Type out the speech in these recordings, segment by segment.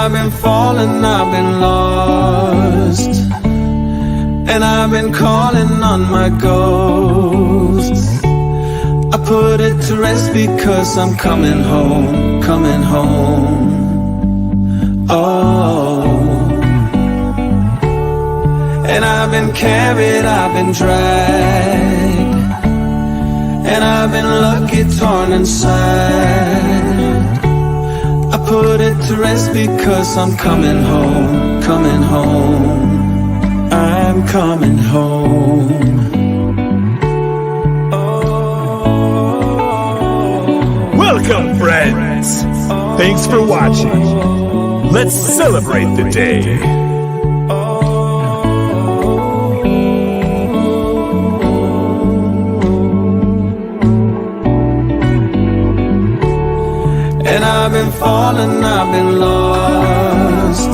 I've been falling, I've been lost, and I've been calling on my ghosts. I put it to rest because I'm coming home, coming home. Oh, and I've been carried, I've been dragged, and I've been lucky, torn inside. I put it to rest because I'm coming home, coming home. I'm coming home. Welcome, friends. Thanks for watching. Let's celebrate the day. And I've been falling, I've been lost,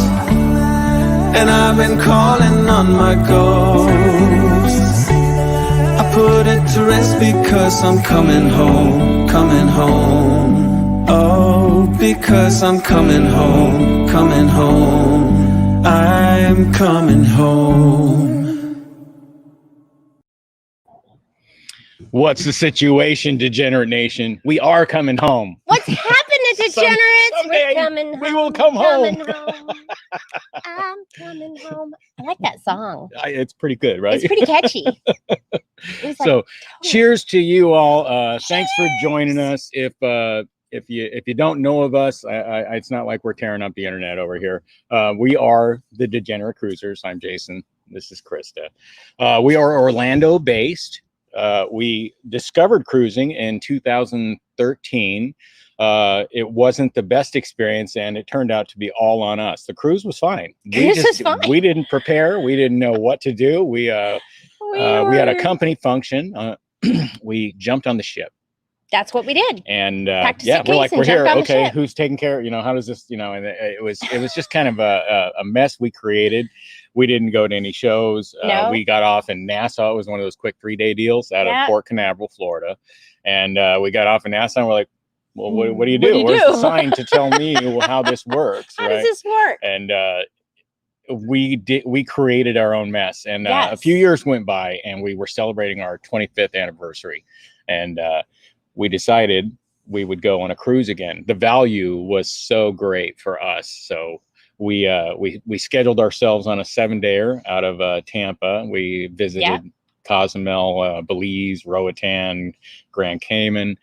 and I've been calling on my ghosts. I put it to rest because I'm coming home, coming home. Oh, because I'm coming home, coming home. I'm coming home. What's the situation, Degenerate Nation? We are coming home. What's happening, Degenerates? Someday We're coming home. we will come home. Coming home. I'm coming home. I like that song. It's pretty good, right? It's pretty catchy. It's So, like, cheers to you all. Thanks for joining us. If you don't know of us, it's not like we're tearing up the internet over here. We are the Degenerate Cruisers. I'm Jason. This is Krista. We are Orlando based. We discovered cruising in 2013. It wasn't the best experience, and it turned out to be all on us. The cruise was fine. We didn't prepare. We didn't know what to do. We had a company function. We jumped on the ship. That's what we did. And yeah, we're like, we're here. Okay, who's taking care? How does this? And it was just kind of a mess we created. We didn't go to any shows. No. We got off in Nassau. It was one of those quick 3-day deals out of Port Canaveral, Florida. And we got off in Nassau. And we're like, well, what do you do? Where's the sign to tell me how this works? How does this work? And we created our own mess. And a few years went by, and we were celebrating our 25th anniversary. And we decided we would go on a cruise again. The value was so great for us. So we scheduled ourselves on a 7-dayer out of Tampa. We visited Cozumel, Belize, Roatan, Grand Cayman,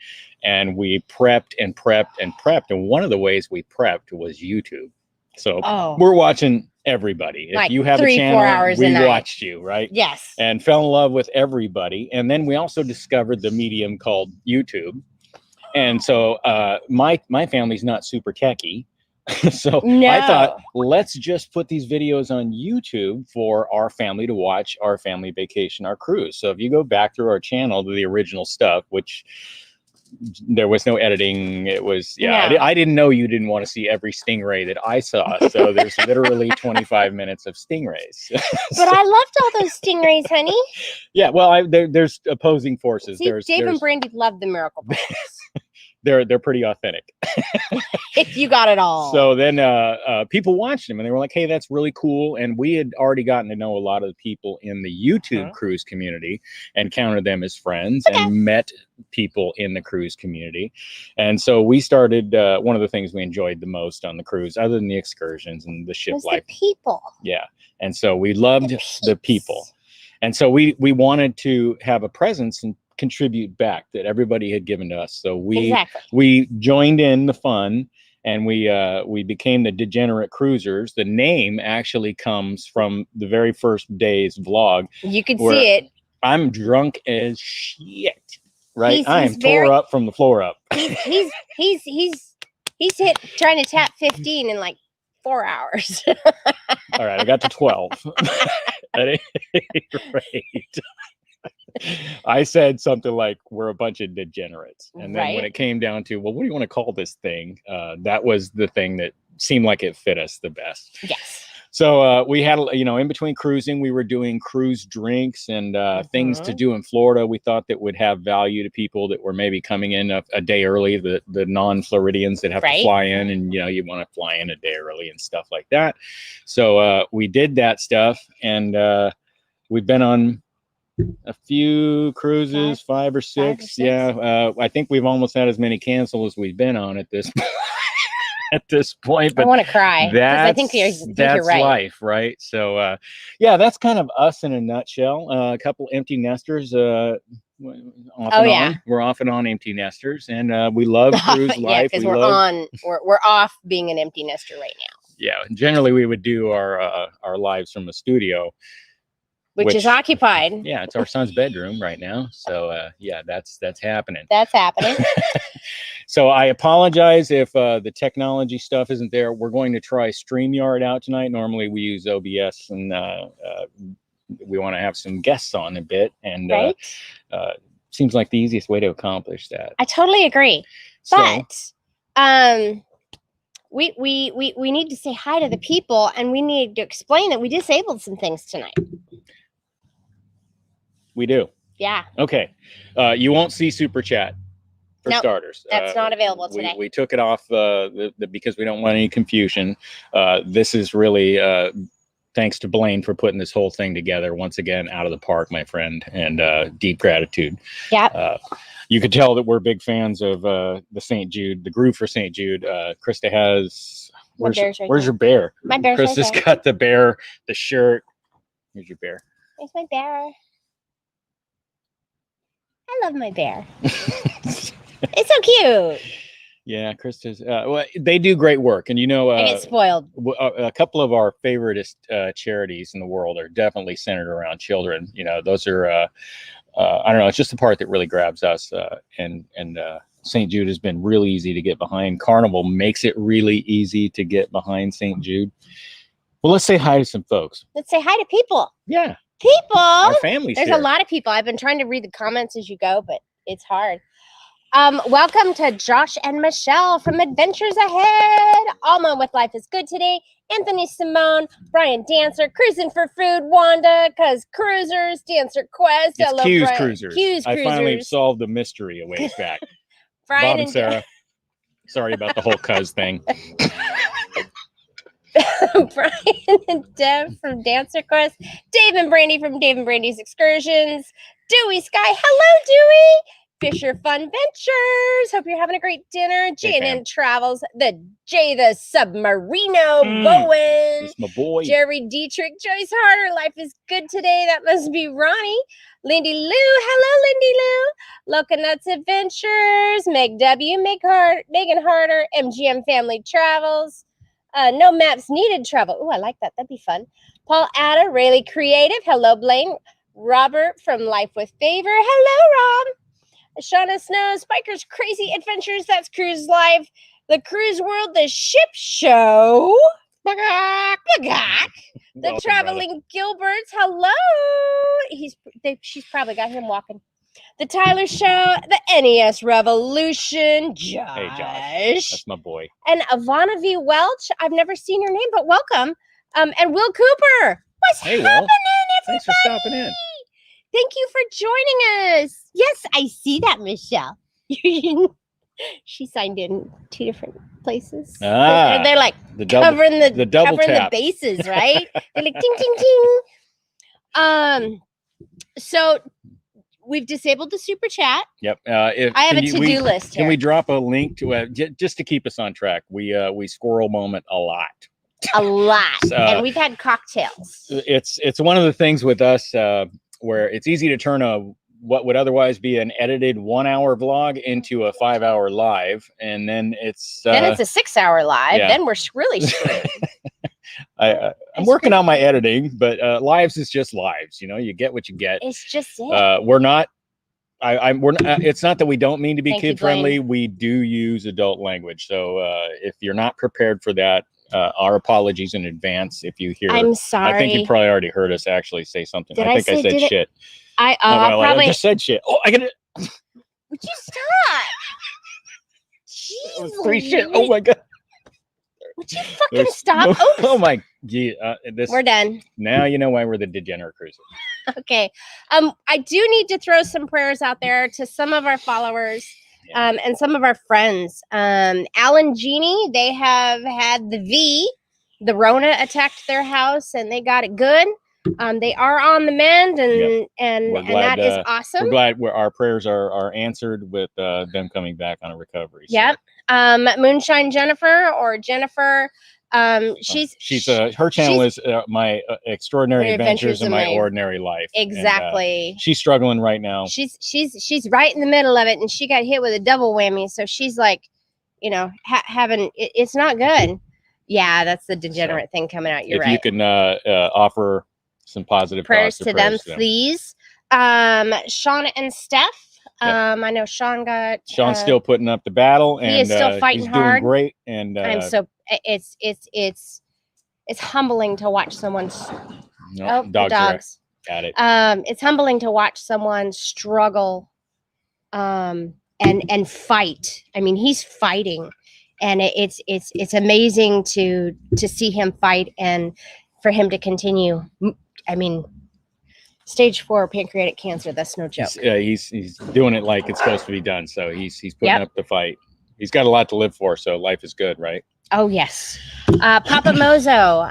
and we prepped and prepped and prepped. And one of the ways we prepped was YouTube. So we're watching everybody. Like if you have 3-4 a channel, hours we watched you, right? Yes. And fell in love with everybody. And then we also discovered the medium called YouTube. And so my family's not super techie. So I thought, let's just put these videos on YouTube for our family to watch our family vacation, our cruise. So if you go back through our channel to the original stuff, which there was no editing. It was, I didn't know you didn't want to see every stingray that I saw. So there's literally 25 minutes of stingrays. But I loved all those stingrays, honey. Yeah, well, there's opposing forces. See, Dave and Brandy loved the Miracle Balls. They're pretty authentic. If you got it all. So then people watched them and they were like, hey, that's really cool. And we had already gotten to know a lot of the people in the YouTube cruise community and counted them as friends and met people in the cruise community. And so we started, one of the things we enjoyed the most on the cruise, other than the excursions and the ship life. The people. Yeah. And so we loved the people. And so we wanted to have a presence and contribute back that everybody had given to us. So we joined in the fun, and we became the Degenerate Cruisers. The name actually comes from the very first day's vlog. You can see it. I'm drunk as shit, right? I am tore up from the floor up. He's hit trying to tap 15 in like 4 hours. All right, I got to 12. At any rate, I said something like, we're a bunch of degenerates. And then when it came down to, well, what do you want to call this thing? That was the thing that seemed like it fit us the best. Yes. So we had, in between cruising, we were doing cruise drinks and things to do in Florida. We thought that would have value to people that were maybe coming in a day early, the non-Floridians that have to fly in, and you want to fly in a day early and stuff like that. So we did that stuff, and we've been on a few cruises, five or six. Yeah, I think we've almost had as many cancel as we've been on at this point. But I want to cry because I think you're right. Life, right? So yeah, that's kind of us in a nutshell. A couple empty nesters. Off and on. We're off and on empty nesters, and we love cruise life. Because we're off being an empty nester right now. Yeah, generally we would do our lives from a studio, which is occupied. Yeah, it's our son's bedroom right now. So yeah, that's happening. That's happening. So I apologize if the technology stuff isn't there. We're going to try StreamYard out tonight. Normally we use OBS, and we want to have some guests on a bit. And seems like the easiest way to accomplish that. I totally agree. So, but we need to say hi to the people, and we need to explain that we disabled some things tonight. We do. Yeah. Okay. You won't see Super Chat. For starters, that's not available today. We took it off because we don't want any confusion. This is really thanks to Blaine for putting this whole thing together. Once again, out of the park, my friend, and deep gratitude. Yeah. You could tell that we're big fans of the St. Jude, the groove for St. Jude. Krista has. Where's your bear? My bear. Krista's got the bear, the shirt. Here's your bear. There's my bear. I love my bear. It's so cute. Yeah, Krista's. Well, they do great work, and I get spoiled. A couple of our favoriteest charities in the world are definitely centered around children. Those are. I don't know. It's just the part that really grabs us. And St. Jude has been really easy to get behind. Carnival makes it really easy to get behind St. Jude. Well, let's say hi to some folks. Let's say hi to people. Yeah, people. Our families. There's a lot of people. I've been trying to read the comments as you go, but it's hard. Welcome to Josh and Michelle from Adventures Ahead. Alma with Life is Good today. Anthony Simone, Brian Dancer, Cruising for Food, Wanda, cause Cruisers, Dancer Quest. It's Q's Cruisers. Q's I Cruisers. finally solved the mystery a ways back. Brian Bob and Sarah. Sorry about the whole cuz thing. Brian and Deb from Dancer Quest. Dave and Brandy from Dave and Brandy's Excursions. Dewey Sky. Hello, Dewey. Fisher Fun Ventures. Hope you're having a great dinner. J&N Travels. The Submarino. Bowen. That's my boy. Jerry Dietrich. Joyce Harder. Life is Good today. That must be Ronnie. Lindy Lou. Hello, Lindy Lou. Loca Nuts Adventures. Meg W. Megan Harder. MGM Family Travels. No Maps Needed Travel. Oh, I like that. That'd be fun. Paul Atta. Rayleigh Creative. Hello, Blaine. Robert from Life with Favor. Hello, Rob. Shauna Snow, Spiker's Crazy Adventures, that's Cruise Life, The Cruise World, The Ship Show, The Traveling Gilberts, hello, she's probably got him walking, The Tyler Show, The NES Revolution, Josh. Hey, Josh, that's my boy. And Ivana V. Welch, I've never seen your name, but welcome, and Will Cooper. What's happening, Will. everybody? Thanks for stopping in. Thank you for joining us. Yes, I see that, Michelle. She signed in 2 different places. They're like covering the bases, right? They're like ting ting ting. So we've disabled the super chat. Yep. I have a to-do list here. Can we drop a link to just to keep us on track? We squirrel moment a lot. And we've had cocktails. It's one of the things with us where it's easy to turn what would otherwise be an edited 1-hour vlog into a 5-hour live, and then it's a 6-hour live. Yeah. Then we're really screwed. I'm working on my editing, but lives is just lives. You get what you get. It's just it. We're not. We're not. It's not that we don't mean to be kid friendly. We do use adult language, so if you're not prepared for that, our apologies in advance if you hear. I'm sorry. I think you probably already heard us actually say something. I think I said shit. I just said shit. Oh, I gotta. Would you stop? Jeez, 3 shit. Oh my god. Would you fucking stop? Oh my, gee, We're done. Now you know why we're the degenerate cruisers. Okay. I do need to throw some prayers out there to some of our followers and some of our friends. Alan and Genie, they have had the Rona attacked their house and they got it good. They are on the mend and that is awesome. We're glad our prayers are answered with them coming back on a recovery. Yep. Moonshine Jennifer or Jennifer. Her channel is My Extraordinary Adventures in My Ordinary Life. Exactly. And, she's struggling right now. She's right in the middle of it, and she got hit with a double whammy. So she's like, you know, it's not good. Yeah, that's the degenerate thing coming out. You're right. If you can offer some positive prayers to them, please. Shauna and Steph. Yep. I know Sean's still putting up the battle, and he is still fighting he's hard. Doing great, and I'm so it's humbling to watch someone's dogs. Got it. It's humbling to watch someone struggle, and fight. I mean, he's fighting, and it's amazing to see him fight and for him to continue. I mean, stage 4 pancreatic cancer. That's no joke. He's doing it like it's supposed to be done. So he's putting up the fight. He's got a lot to live for. So life is good, right? Oh yes. Papa Mozo.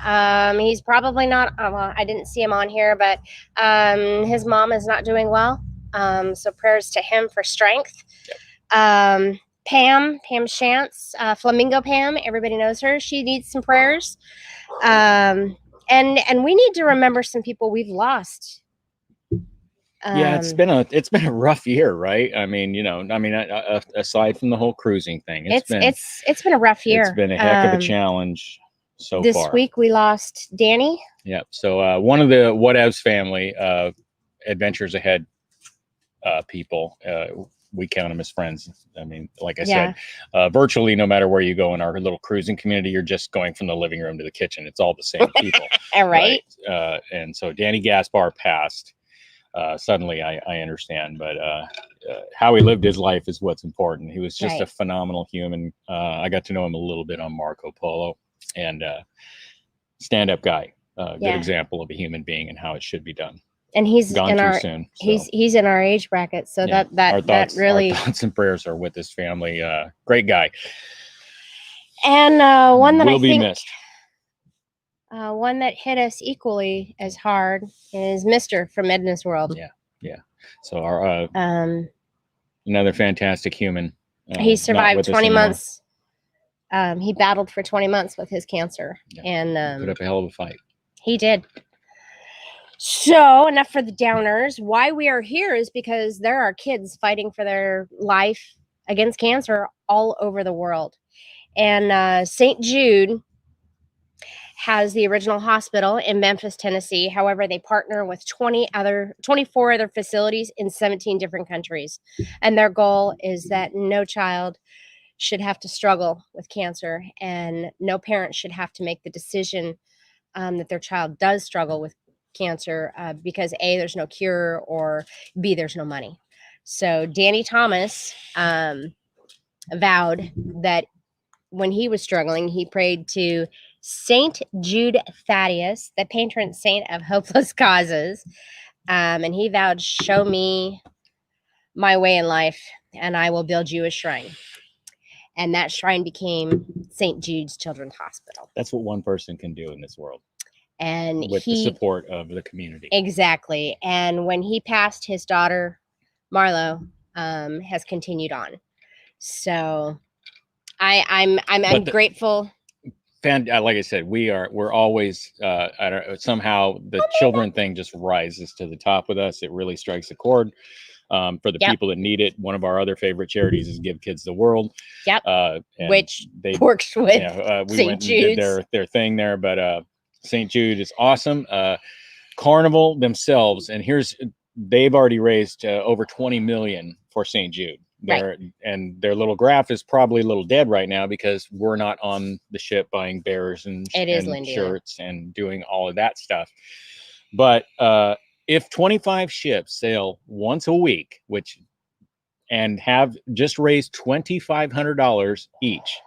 He's probably not. Well, I didn't see him on here, but his mom is not doing well. So prayers to him for strength. Yep. Pam Shantz, Flamingo Pam. Everybody knows her. She needs some prayers. And we need to remember some people we've lost. Yeah, it's been a rough year, right? I mean, aside from the whole cruising thing, it's been a rough year. It's been a heck of a challenge so far. This week we lost Danny. Yep. So one of the Whatevs family Adventures Ahead people, we count them as friends. I mean, like I said, virtually no matter where you go in our little cruising community, you're just going from the living room to the kitchen. It's all the same people. All right. And so Danny Gaspar passed. Suddenly I understand, but how he lived his life is what's important. He was just a phenomenal human. I got to know him a little bit on Marco Polo, and stand-up guy, good example of a human being and how it should be done. And he's gone in too our soon. So. He's in our age bracket, so that really our thoughts and prayers are with his family. Great guy, and one that will be missed. One that hit us equally as hard is Mr. from Edna's World. Yeah. So our another fantastic human. He survived 20 months. He battled for 20 months with his cancer, and put up a hell of a fight. He did. So enough for the downers. Why we are here is because there are kids fighting for their life against cancer all over the world, and St. Jude has the original hospital in Memphis, Tennessee. However, they partner with 24 other facilities in 17 different countries. And their goal is that no child should have to struggle with cancer, and no parent should have to make the decision that their child does struggle with cancer because A, there's no cure, or B, there's no money. So Danny Thomas vowed that when he was struggling, he prayed to Saint Jude Thaddeus, the patron saint of hopeless causes, and he vowed, "Show me my way in life, and I will build you a shrine." And that shrine became St. Jude's Children's Hospital. That's what one person can do in this world, and with the support of the community. Exactly. And when he passed, his daughter Marlo has continued on. So I'm grateful. Like I said, we're always somehow the children thing just rises to the top with us. It really strikes a chord for the people that need it. One of our other favorite charities is Give Kids the World. Yep. Which works with St. Jude's. Did their thing there, but St. Jude is awesome. Carnival themselves, and they've already raised over 20 million for St. Jude. And their little graph is probably a little dead right now because we're not on the ship buying bears and shirts and doing all of that stuff. But if 25 ships sail once a week, and have just raised $2,500 each,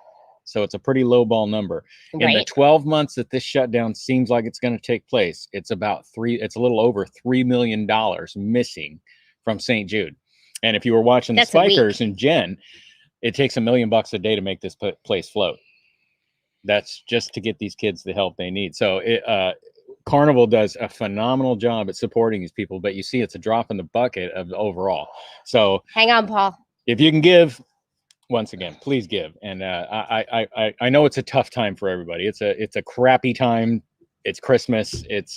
So it's a pretty low ball number. In the Right. 12 months that this shutdown seems like it's going to take place, it's a little over $3 million missing from St. Jude. And if you were watching the That's a week. Spikers and Jen, it takes $1 million a day to make this place float. That's just to get these kids the help they need. So Carnival does a phenomenal job at supporting these people, but you see it's a drop in the bucket of the overall. So Hang on, Paul. if you can give, once again, please give. And I know it's a tough time for everybody. It's a crappy time. It's Christmas. It's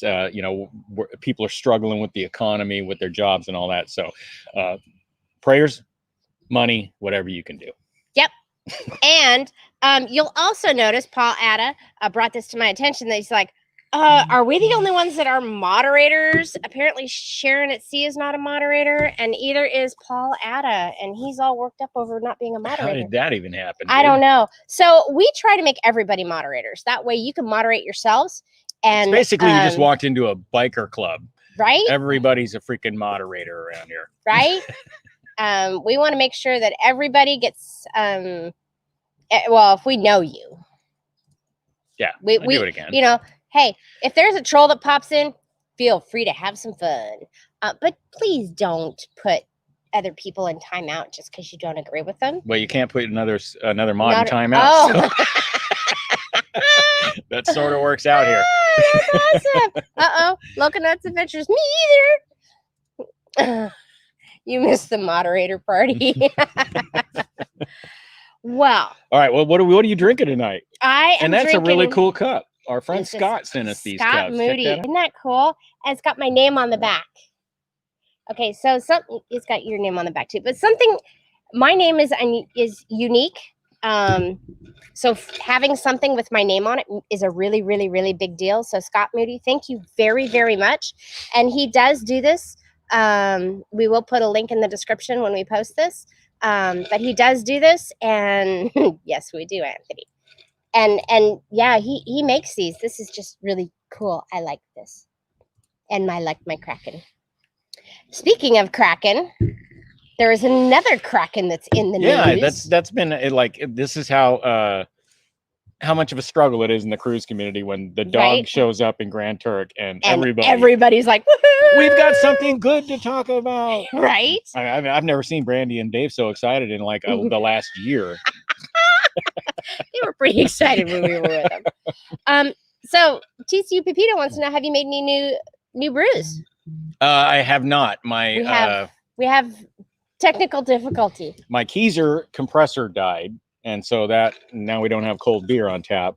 people are struggling with the economy, with their jobs and all that. So prayers, money, whatever you can do. Yep. And you'll also notice Paul Atta brought this to my attention that he's like, are we the only ones that are moderators? Apparently Sharon at Sea is not a moderator, and either is Paul Atta, and he's all worked up over not being a moderator. How did that even happen? I don't know. So we try to make everybody moderators. That way you can moderate yourselves. And It's basically you just walked into a biker club. Right? Everybody's a freaking moderator around here. Right? We want to make sure that everybody gets well, if we know you. Yeah, We do it again. Hey, if there's a troll that pops in, feel free to have some fun. But please don't put other people in timeout just because you don't agree with them. Well, you can't put another mod in timeout. So. That sort of works out here. That's awesome. Local Nuts Adventures. Me either. You missed the moderator party. Well. All right. Well, what are you drinking tonight? And that's a really cool cup. Our friend This is Scott sent us these Scott cups. Moody. Isn't that cool? And it's got my name on the back. Okay, so it's got your name on the back too. But my name is unique. So having something with my name on it is a really, really, really big deal. So Scott Moody, thank you very, very much. And he does do this. We will put a link in the description when we post this. But he does do this, and yes, we do, Anthony. And yeah, he makes these. This is just really cool. I like this. And I like my Kraken. Speaking of Kraken, there is another Kraken that's in the news. Yeah, that's been this is how much of a struggle it is in the cruise community when the dog shows up in Grand Turk and everybody's like, woohoo! We've got something good to talk about. Right? I've never seen Brandy and Dave so excited in the last year. They were pretty excited when we were with them. So TCU Pepito wants to know, have you made any new brews? I have not. We have technical difficulty. My Keyser compressor died, and so now we don't have cold beer on tap.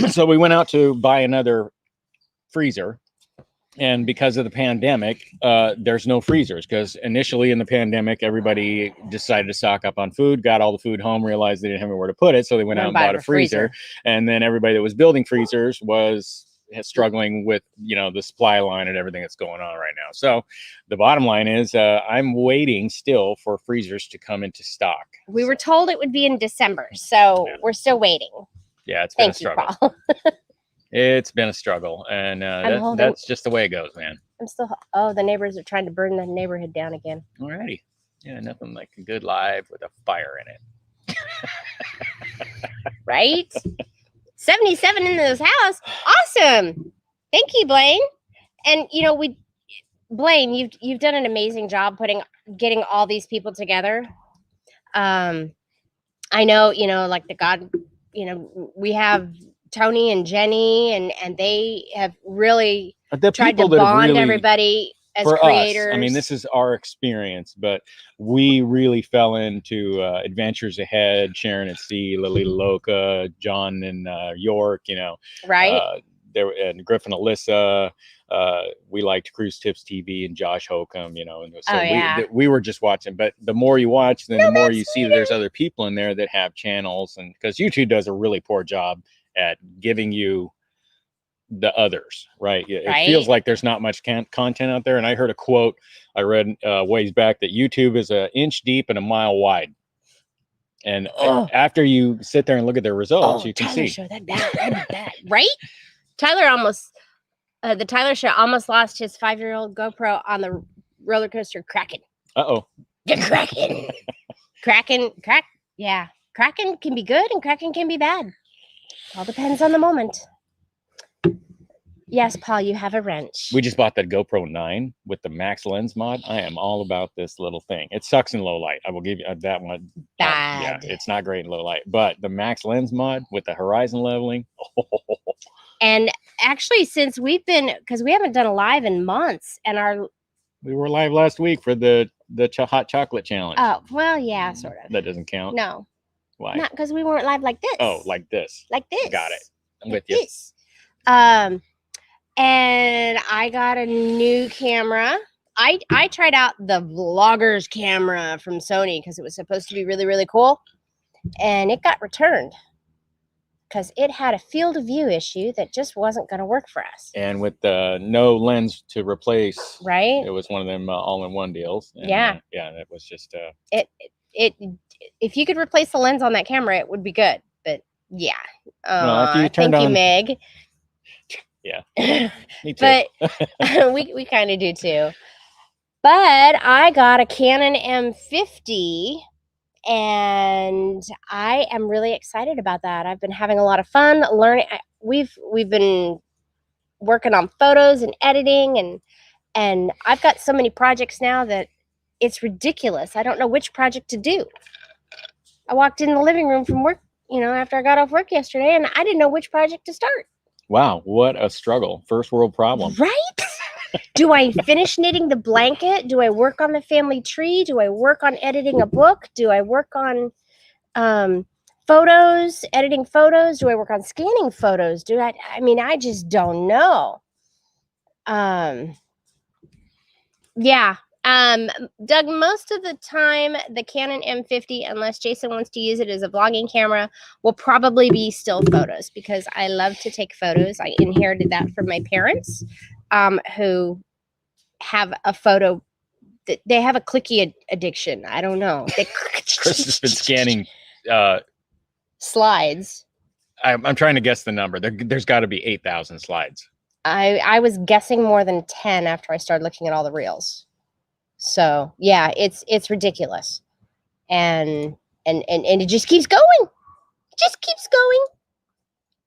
So we went out to buy another freezer. And because of the pandemic, there's no freezers, because initially in the pandemic, everybody decided to stock up on food, got all the food home, realized they didn't have anywhere to put it. So they went out and bought a freezer. And then everybody that was building freezers was struggling with, the supply line and everything that's going on right now. So the bottom line is I'm waiting still for freezers to come into stock. We were told it would be in December. So we're still waiting. Yeah, it's been a struggle. Paul. It's been a struggle, and that's just the way it goes, man. The neighbors are trying to burn the neighborhood down again. Alrighty. Yeah, nothing like a good live with a fire in it. Right? 77 in this house. Awesome. Thank you, Blaine. And Blaine, you've done an amazing job getting all these people together. I know, like the God, we have Tony and Jenny, and they have really tried to bond everybody as creators. Us, I mean, this is our experience, but we really fell into Adventures Ahead, Sharon at Sea, Lolita Loca, John and York, right? And Griffin Alyssa. We liked Cruise Tips TV and Josh Holcomb, and so we were just watching. But the more you watch, then the more you see that there's other people in there that have channels, and because YouTube does a really poor job at giving you the others, right? It feels like there's not much content out there. And I heard a quote I read ways back that YouTube is an inch deep and a mile wide. And after you sit there and look at their results, you can Tyler see. Show, that bad, right? The Tyler Show almost lost his 5-year-old GoPro on the roller coaster Kraken. Uh-oh. The Kraken. Kraken cracking can be good and cracking can be bad. All depends on the moment. Yes, Paul, you have a wrench. We just bought that GoPro 9 with the max lens mod. I am all about this little thing. It sucks in low light. I will give you that one. Bad. Yeah, it's not great in low light, but the max lens mod with the horizon leveling. And actually, since because we haven't done a live in months, and we were live last week for the hot chocolate challenge. Oh, well, yeah, sort of. That doesn't count. No. Why? Not because we weren't live like this. Oh, like this. Like this. Got it. I'm like with you. This. And I got a new camera. I tried out the vlogger's camera from Sony because it was supposed to be really, really cool. And it got returned because it had a field of view issue that just wasn't going to work for us. And with no lens to replace, right? It was one of them all-in-one deals. And, yeah. Yeah, it was just... If you could replace the lens on that camera, it would be good. But yeah. Well, if you thank you, Meg. Yeah. Me too. But we kind of do too. But I got a Canon M50 and I am really excited about that. I've been having a lot of fun learning. We've been working on photos and editing and I've got so many projects now that it's ridiculous. I don't know which project to do. I walked in the living room from work, after I got off work yesterday, and I didn't know which project to start. Wow, what a struggle. First world problem. Right? Do I finish knitting the blanket? Do I work on the family tree? Do I work on editing a book? Do I work on photos, editing photos? Do I work on scanning photos? I just don't know. Yeah. Doug, most of the time, the Canon M50, unless Jason wants to use it as a vlogging camera, will probably be still photos because I love to take photos. I inherited that from my parents, who have a photo. They have a clicky addiction. I don't know. Chris has been scanning slides. I'm trying to guess the number. There's got to be 8,000 slides. I was guessing more than 10 after I started looking at all the reels. So yeah, it's ridiculous, and it just keeps going. It just keeps going.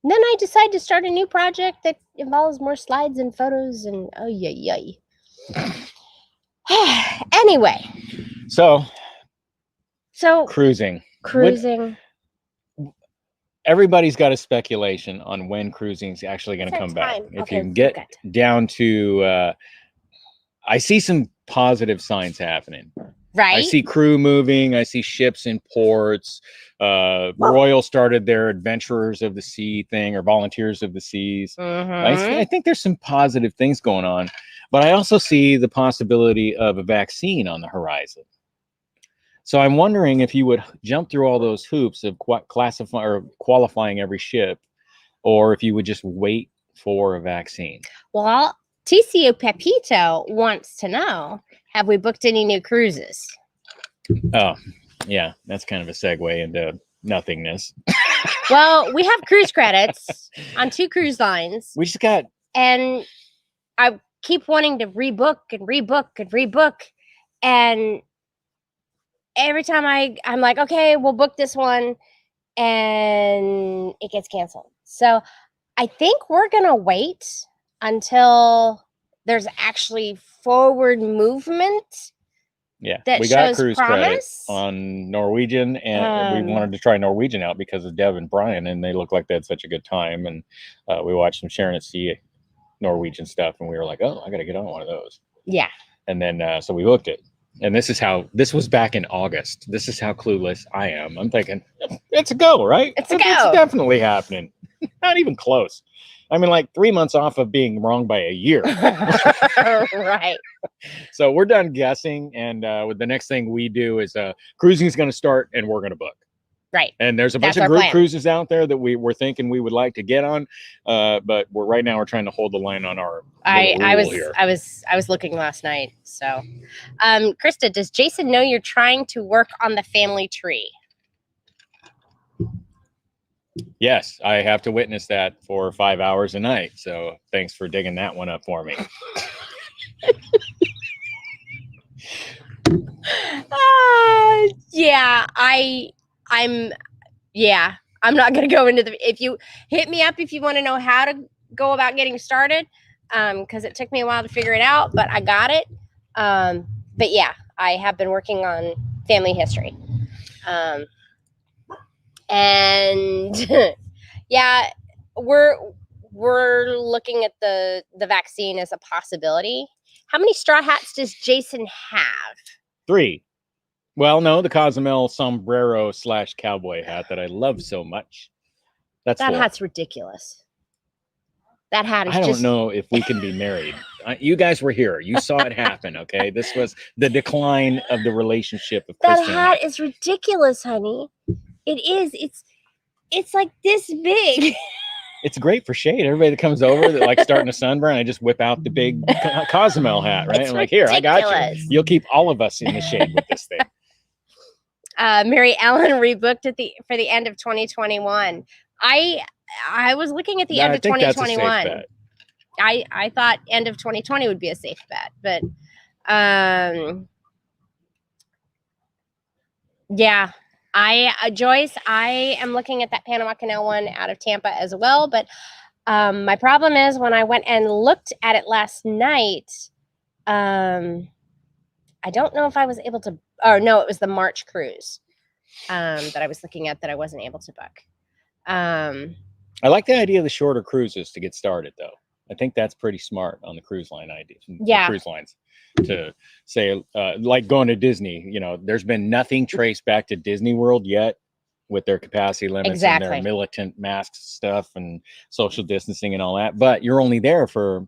And then I decide to start a new project that involves more slides and photos and oh yay. Anyway, so cruising. Everybody's got a speculation on when cruising is actually going to come back. If you can get down to, I see some positive signs happening. Right. I see crew moving. I see ships in ports. Royal started their Adventurers of the Sea thing, or Volunteers of the Seas. I think there's some positive things going on, but I also see the possibility of a vaccine on the horizon. So I'm wondering if you would jump through all those hoops of qualifying every ship, or if you would just wait for a vaccine. Well, TCO Pepito wants to know, have we booked any new cruises? Oh, yeah, that's kind of a segue into nothingness. Well, we have cruise credits on 2 cruise lines. We just got... And I keep wanting to rebook. And every time I'm like, okay, we'll book this one. And it gets canceled. So I think we're going to wait until there's actually forward movement. Yeah, that we got shows cruise promise. credits on Norwegian, and we wanted to try Norwegian out because of Dev and Brian, and they looked like they had such a good time. And we watched some Sharon at Sea Norwegian stuff, and we were like, oh, I got to get on one of those. Yeah. And then so we booked it. And this was back in August. This is how clueless I am. I'm thinking, it's a go, right? It's a go. It's definitely happening. Not even close. I mean, like 3 months off of being wrong by a year. Right. So we're done guessing. And with the next thing we do is cruising is going to start and we're going to book. Right. And there's a bunch of group cruises out there that we're thinking we would like to get on. But right now we're trying to hold the line on our I was looking last night. So Krista, does Jason know you're trying to work on the family tree? Yes, I have to witness that for 5 hours a night. So thanks for digging that one up for me. Yeah, I'm yeah, I'm not going to go into if you hit me up if you want to know how to go about getting started, because it took me a while to figure it out, but I got it. But yeah, I have been working on family history. And yeah, we're looking at the vaccine as a possibility. How many straw hats does Jason have? 3. Well, no, the Cozumel sombrero / cowboy hat that I love so much. That's That 4. hat's ridiculous. That hat is I don't just... know if we can be married. You guys were here. You saw it happen, okay? This was the decline of the relationship of That Kristen and I. hat is ridiculous, honey. It is. It's like this big. It's great for shade. Everybody that comes over that like starting a sunburn, I just whip out the big Cozumel hat, right? It's I'm like, here, I got ridiculous. you. You'll keep all of us in the shade with this thing. Mary Ellen rebooked for the end of 2021. I was looking at the end of 2021. I thought end of 2020 would be a safe bet, but yeah. Joyce, I am looking at that Panama Canal one out of Tampa as well, but my problem is when I went and looked at it last night, I don't know if I was able to, or no, it was the March cruise that I was looking at that I wasn't able to book. I like the idea of the shorter cruises to get started, though. I think that's pretty smart on the cruise line idea. Yeah. Cruise lines to say, like going to Disney, you know, there's been nothing traced back to Disney World yet with their capacity limits and their militant mask stuff and social distancing and all that. But you're only there for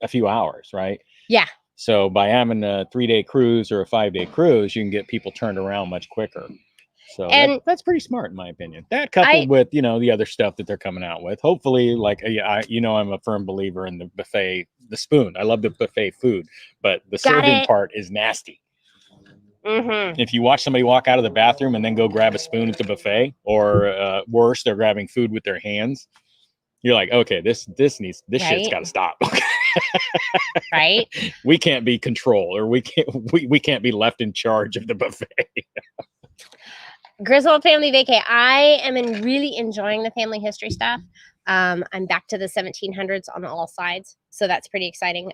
a few hours, right? Yeah. So by having a 3-day cruise or a 5-day cruise, you can get people turned around much quicker. So that's pretty smart, in my opinion. That coupled with, you know, the other stuff that they're coming out with. Hopefully, like, I'm a firm believer in the buffet, the spoon. I love the buffet food, but the serving part is nasty. Mm-hmm. If you watch somebody walk out of the bathroom and then go grab a spoon at the buffet, or worse, they're grabbing food with their hands, you're like, okay, this shit's got to stop. Right? We can't be control, or we can't be left in charge of the buffet. Griswold Family Vacay. I am really enjoying the family history stuff. I'm back to the 1700s on all sides, so that's pretty exciting.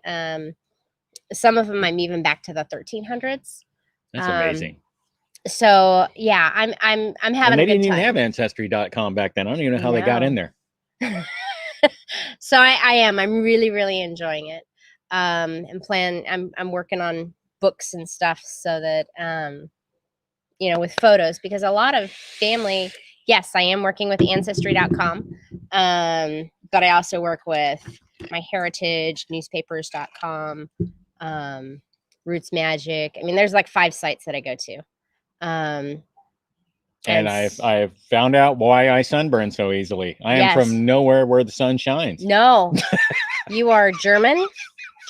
Some of them I'm even back to the 1300s. That's amazing. So yeah, I'm having a good time. They didn't even have Ancestry.com back then. I don't even know how they got in there. So I'm really, really enjoying it. I'm working on books and stuff so that you know, with photos, because a lot of family, yes, I am working with Ancestry.com, but I also work with My Heritage, newspapers.com, Roots Magic. I mean, there's like 5 sites that I go to. And I've found out why I sunburn so easily. I am from nowhere where the sun shines. No, you are German,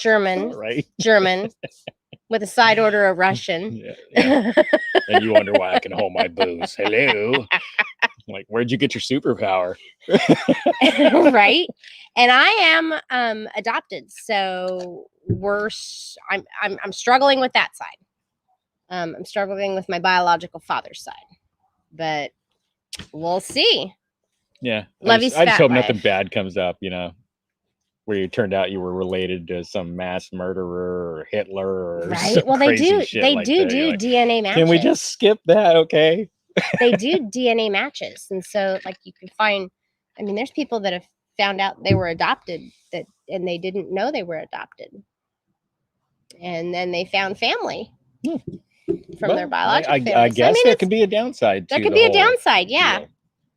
right? German, with a side order of Russian. Yeah. And you wonder why I can hold my booze. Hello. Like, where'd you get your superpower? Right. And I am adopted, so I'm struggling with that side. I'm struggling with my biological father's side, but we'll see. Yeah. I just hope nothing bad comes up, you know, where you turned out you were related to some mass murderer or Hitler or right. Well, they do DNA matches. Can we just skip that? Okay. They do DNA matches, and so like you can find. I mean, there's people that have found out they were adopted and they didn't know they were adopted, and then they found family from their biological family. I guess there could be a downside. There could be a downside, yeah. Deal,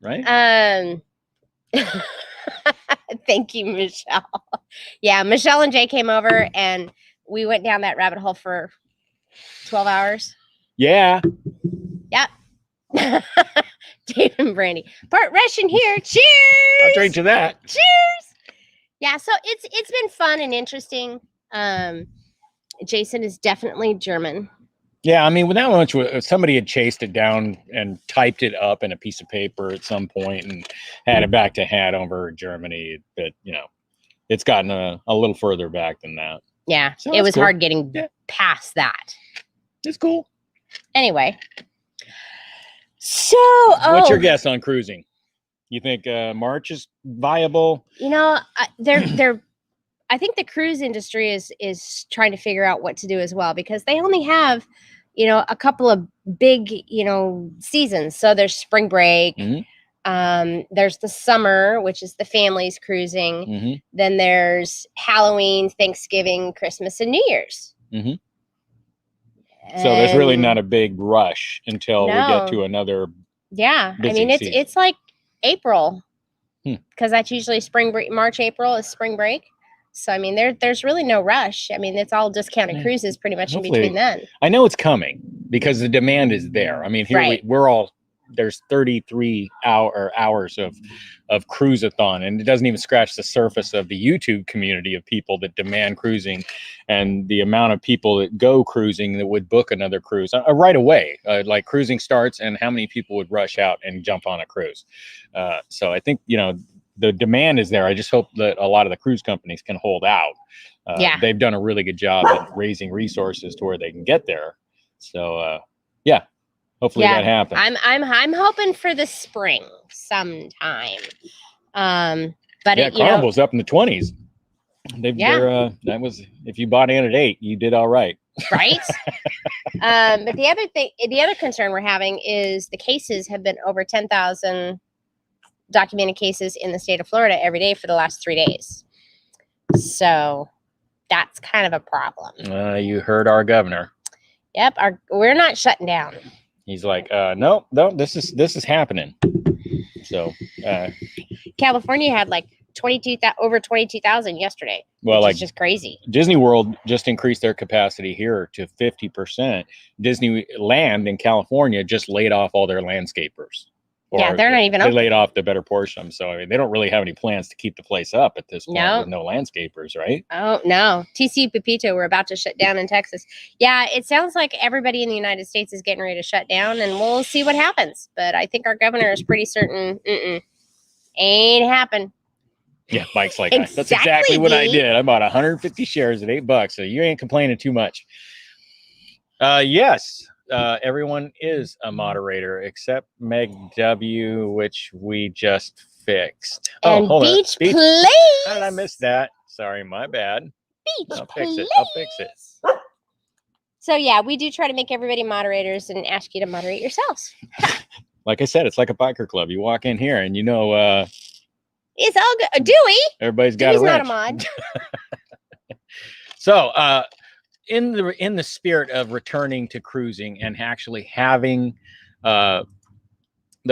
right. Thank you, Michelle. Yeah, Michelle and Jay came over and we went down that rabbit hole for 12 hours. Yeah. Yep. Dave and Brandy. Part Russian here. Cheers. I'll drink to that. Cheers. Yeah, so it's been fun and interesting. Jason is definitely German. Yeah, I mean, with that much, somebody had chased it down and typed it up in a piece of paper at some point and had it back to Hanover, Germany. But, you know, it's gotten a little further back than that. Yeah, so it was hard getting past that. It's cool. Anyway, So, What's your guess on cruising? You think March is viable? You know, I think the cruise industry is trying to figure out what to do as well, because they only have, a couple of big, seasons. So there's spring break. There's the summer, which is the families cruising. Then there's Halloween, Thanksgiving, Christmas, and New Year's. So there's really not a big rush until we get to another. Yeah, I mean it's like April, because that's usually spring break. March, April is spring break. So I mean there's really no rush. I mean it's all discounted cruises pretty much in between then. I know it's coming because the demand is there. I mean here we're all. There's 33 hours of Cruise-A-Thon, and it doesn't even scratch the surface of the YouTube community of people that demand cruising, and the amount of people that go cruising that would book another cruise right away. Like cruising starts, and how many people would rush out and jump on a cruise? So I think the demand is there. I just hope that a lot of the cruise companies can hold out. They've done a really good job at raising resources to where they can get there. So yeah. Hopefully that happens. I'm hoping for the spring sometime. But Carnival's up in the 20s. That was, if you bought in at 8, you did all right. Right. But the other concern we're having is the cases have been over 10,000 documented cases in the state of Florida every day for the last 3 days. So that's kind of a problem. You heard our governor. Yep. We're not shutting down. He's like, no, this is happening. So California had like over 22,000 yesterday. Well, which is just crazy. Disney World just increased their capacity here to 50%. Disneyland in California just laid off all their landscapers. They're not even open. They laid off the better portion of them. So I mean, they don't really have any plans to keep the place up at this point with no landscapers, right? Oh no, TCU Pepito, we're about to shut down in Texas. Yeah, it sounds like everybody in the United States is getting ready to shut down, and we'll see what happens. But I think our governor is pretty certain, ain't happen. Yeah, Mike's like, that's exactly what I did. I bought 150 shares at $8, so you ain't complaining too much. Yes. Everyone is a moderator except Meg W, which we just fixed. And Beach, please. How did I miss that? Sorry, my bad. Beach, I'll fix it. So yeah, we do try to make everybody moderators and ask you to moderate yourselves. Like I said, it's like a biker club. You walk in here and it's all good. Dewey. Everybody's got a wrench. Not a mod. So in the spirit of returning to cruising and actually having the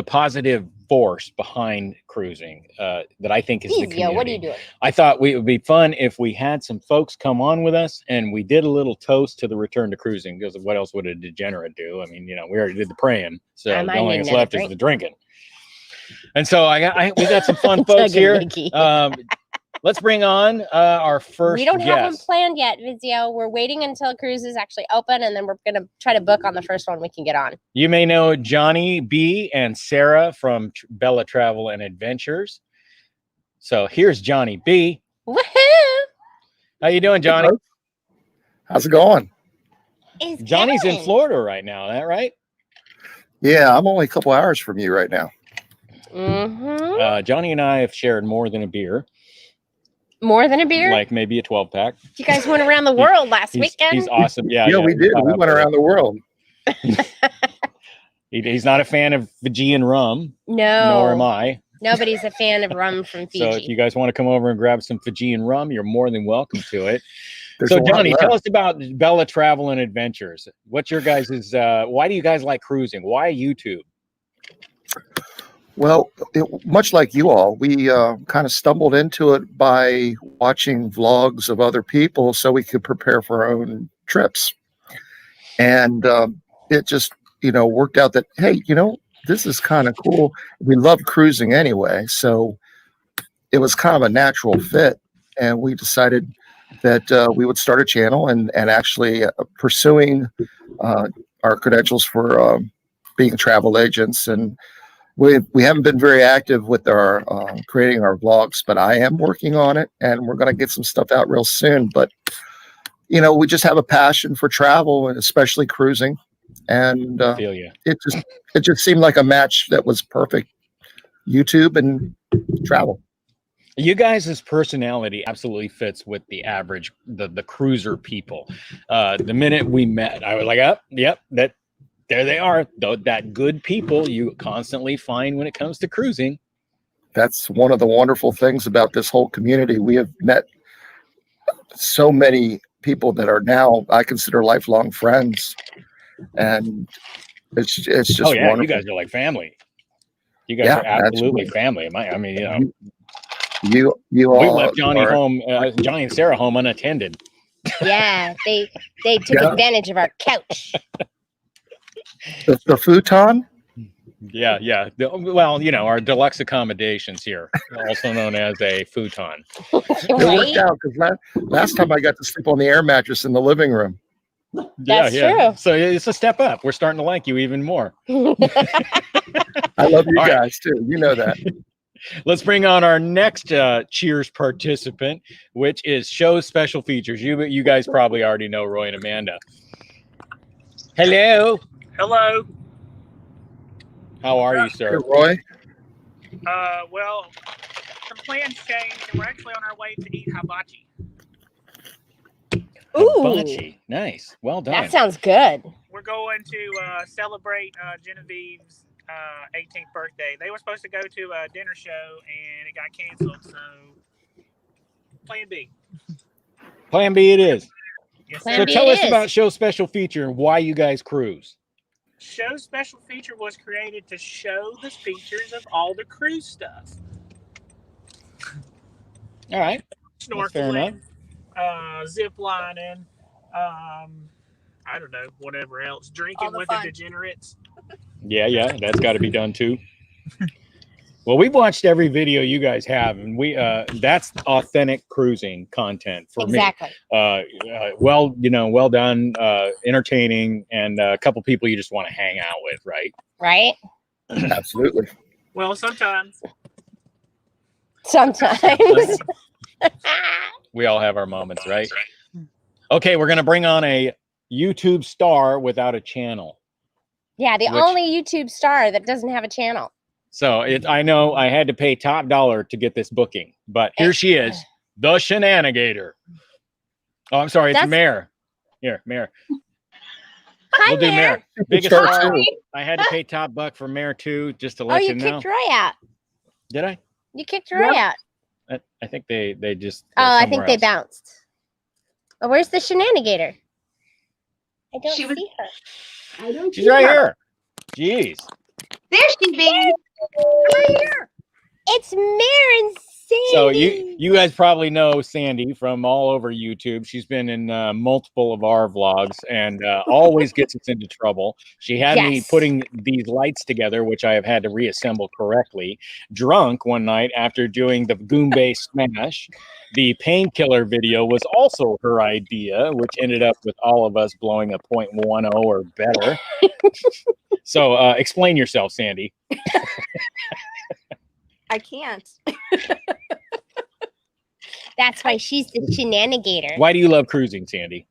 positive force behind cruising that I think is the community. What are you doing? I thought it would be fun if we had some folks come on with us and we did a little toast to the return to cruising, because what else would a degenerate do? I mean, we already did the praying, so the only thing that's left is the drinking. And so we got some fun folks here. Let's bring on our first. We don't guest. have them planned yet, Vizio. We're waiting until cruises actually open, and then we're going to try to book on the first one we can get on. You may know Johnny B and Sarah from Bella Travel and Adventures. So here's Johnny B. Woohoo! How you doing, Johnny? How's it going? Johnny's in Florida right now. Is that right? Yeah, I'm only a couple hours from you right now. Johnny and I have shared more than a beer. More than a beer? Like maybe a 12-pack. You guys went around the world last weekend? He's awesome. Yeah, we did. We went around the world. He's not a fan of Fijian rum. No. Nor am I. Nobody's a fan of rum from Fiji. So if you guys want to come over and grab some Fijian rum, you're more than welcome to it. So Johnny, tell us about Bella Travel and Adventures. What's your guys' why do you guys like cruising? Why YouTube? Well, much like you all, we kind of stumbled into it by watching vlogs of other people so we could prepare for our own trips. And it just, worked out that, hey, this is kind of cool. We love cruising anyway. So it was kind of a natural fit. And we decided that we would start a channel and actually pursuing our credentials for being travel agents. And we haven't been very active with our creating our vlogs, but I am working on it, and we're going to get some stuff out real soon. But we just have a passion for travel, and especially cruising, And Feel you. it just seemed like a match that was perfect. YouTube and travel. You guys' personality absolutely fits with the average, the cruiser people. The minute we met, I was like, oh, yep, there they are. That good people you constantly find when it comes to cruising. That's one of the wonderful things about this whole community. We have met so many people that are now, I consider, lifelong friends. And it's just Oh yeah, wonderful. you guys are like family. You guys are absolutely family. I mean, you we all left Johnny are, home, Johnny and Sarah home unattended. Yeah, they took advantage of our couch. the futon. Yeah. Well, our deluxe accommodations here, also known as a futon. It worked out because last time I got to sleep on the air mattress in the living room. That's true. So it's a step up. We're starting to like you even more. I love you guys too. You know that. Let's bring on our next Cheers participant, which is show special features. You guys probably already know Roy and Amanda. Hello. Hello. How are you, sir? Hey, Roy. Well, some plans changed, and we're actually on our way to eat hibachi. Ooh, hibachi. Nice. Well done. that sounds good. We're going to celebrate Genevieve's 18th birthday. They were supposed to go to a dinner show, and it got canceled, so plan B. Plan B it is. Yes, So tell us about show special feature and why you guys cruise. Show special feature was created to show the features of all the cruise stuff. All right. Snorkeling, zip lining, I don't know, whatever else. Drinking with the degenerates. Yeah, that's got to be done too. Well, we've watched every video you guys have, and that's authentic cruising content for me. Well done, entertaining, and a couple people you just want to hang out with, right? Right. Absolutely. Well, sometimes. We all have our moments, right? Okay, we're gonna bring on a YouTube star without a channel. Yeah, the only YouTube star that doesn't have a channel. So I know I had to pay top dollar to get this booking, but here she is, the Shenanigator. Oh, I'm sorry, it's Mare. Here, Mare. Hi, we'll do Mare. Biggest star. I had to pay top buck for Mare too, just to let you know. Oh, you kicked Roy out. Did I? You kicked Roy out. I think they just. I think they bounced. Oh, where's the Shenanigator? I don't see her. She's right here. Jeez. There she be. Right here. It's Mare and Sandy. So you guys probably know Sandy from all over YouTube. She's been in multiple of our vlogs and always gets us into trouble. She had me putting these lights together, which I have had to reassemble correctly, drunk one night after doing the Goombay Smash. The painkiller video was also her idea, which ended up with all of us blowing a 0.10 or better. So explain yourself, Sandy. I can't. That's why she's the Shenanigator. Why do you love cruising, Sandy?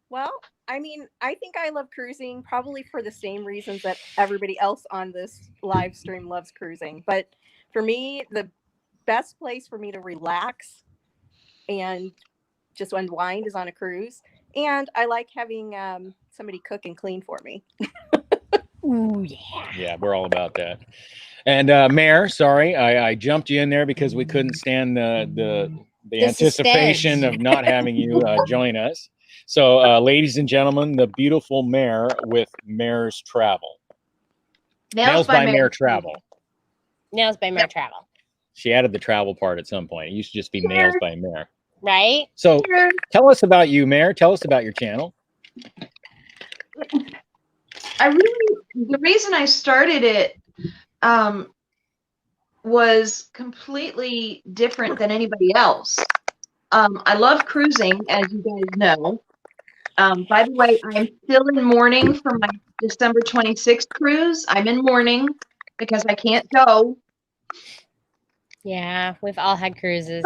Well, I mean, I think I love cruising probably for the same reasons that everybody else on this live stream loves cruising. But for me, the best place for me to relax and just unwind is on a cruise. And I like having somebody cook and clean for me. Ooh, yeah. Yeah, we're all about that. And Mare, sorry, I jumped you in there because we couldn't stand the anticipation of not having you join us. So, ladies and gentlemen, the beautiful Mare with Mare's Travel. Nails by Mare Travel. Nails by Mare Travel. She added the travel part at some point. It used to just be Nails by Mare. Right? So, tell us about you, Mare. Tell us about your channel. The reason I started it was completely different than anybody else. I love cruising, as you guys know. By the way, I'm still in mourning for my December 26th cruise. I'm in mourning because I can't go. Yeah, we've all had cruises.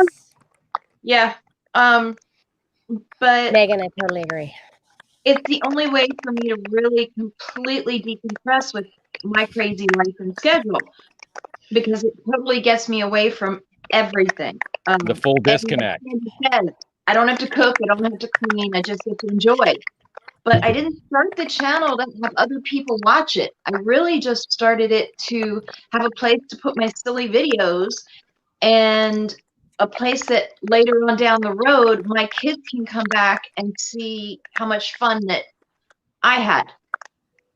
Yeah. But Megan, I totally agree. it's the only way for me to really completely decompress with my crazy life and schedule, because it totally gets me away from everything. The full and disconnect. like Sandy said, I don't have to cook, I don't have to clean, I just get to enjoy. But I didn't start the channel to have other people watch it. I really just started it to have a place to put my silly videos, and a place that later on down the road, my kids can come back and see how much fun that I had.